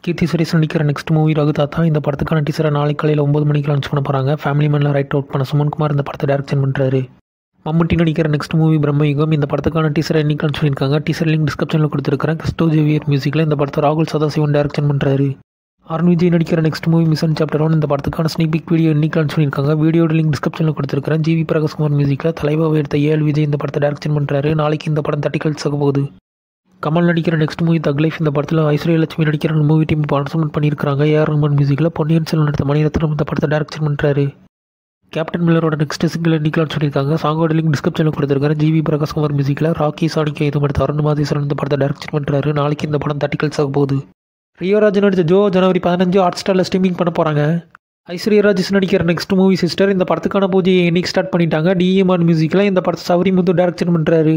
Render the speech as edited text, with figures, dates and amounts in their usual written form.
கீர்த்தி சுரேஷ் நடிக்கிற next movie Raghuthatha. இந்த படத்துக்கான டீசரை நாளைக்கு காலையில் 9 மணிக்கு லான்ச் பண்ண போகிறாங்க. ஃபேமிலி மேனில் ரைட் அவுட் பண்ண சுமன்குமார் இந்த படத்தை டைரக்ஷன் பண்ணுறாரு. மம்முட்டி நடிக்கிற நெக்ஸ்ட் மூவி பிரம்மயுகம். இந்த படத்துக்கான டீசரை இன்னைக்கு லான்ச் பண்ணியிருக்காங்க. டீசர் லிங்க் டிஸ்கிரிப்ஷனில் கொடுத்துருக்கிறேன். கிறிஸ்டோ ஜேவியர் மியூசிக்கில் இந்த படத்தை ராகுல் சதாசிவன் டைரக்ஷன் பண்ணுறாரு. அருண் விஜய் நடிக்கிற நெக்ஸ்ட் மூவி மிஷன் சாப்டர் 1. இந்த படத்துக்கான ஸ்னீக் பீக் வீடியோ இன்னைக்கு லான்ச் பண்ணியிருக்காங்க. வீடியோட லிங்க் டிஸ்கிரிப்ஷனில் கொடுத்துருக்கிறேன். ஜிவி பிரகாஷ்குமார் மியூசிக்கில் தலைவாவை எடுத்த ஏஎல் விஜய் இந்த படத்தை டைரக்ஷன் பண்ணுறாரு. நாளைக்கு இந்த படம் 30 கில்ஸ் ஆக போகுது. கமல் நடிக்கிற நெக்ஸ்ட் மூவி தக் லைஃப். இந்த படத்தில் ஐஸ்வர்யா லட்சுமி நடிக்கிற மூவி டீம் பார்ட்டிசிபேட் பண்ணியிருக்காங்க. ஏஆர் ரஹ்மான் மியூசிக்கில் பொன்னியின் செல்வன் எடுத்த மணிரத்னம் இந்த படத்தை டைரக்ஷன் பண்ணுறாரு. கேப்டன் மில்லரோட நெக்ஸ்ட் சிங்கிள் இன்னைக்கு லான்ச் பண்ணியிருக்காங்க. சாங்கோட லிங்க் டிஸ்கிரிப்ஷனில் கொடுத்துருக்காரு. ஜிவி பிரகாஷ்குமார் மியூசிக்கில் ராக்கி சாணிக்கு இது எடுத்த அருண் மாதேஸ்வரன் இந்த படத்தை டைரக்ஷன் பண்ணுறாரு. நாளைக்கு இந்த படம் 30 கில்ஸ் ஆக போகுது. ரியோராஜ் நடித்த ஜோ ஜனவரி 15 ஹாட் ஸ்டாரில் ஸ்ட்ரீமிங் பண்ண போகிறாங்க. ஐஸ்வர்யா ராஜேஷ் நடிக்கிற நெக்ஸ்ட் மூவி சிஸ்டர். இந்த படத்துக்கான பூஜையை இன்னைக்கு ஸ்டார்ட் பண்ணிட்டாங்க. டிஎம்ஆர் மியூசிக்கில் இந்த படத்தை சௌரி முத்து டைரக்ஷன் பண்ணுறாரு.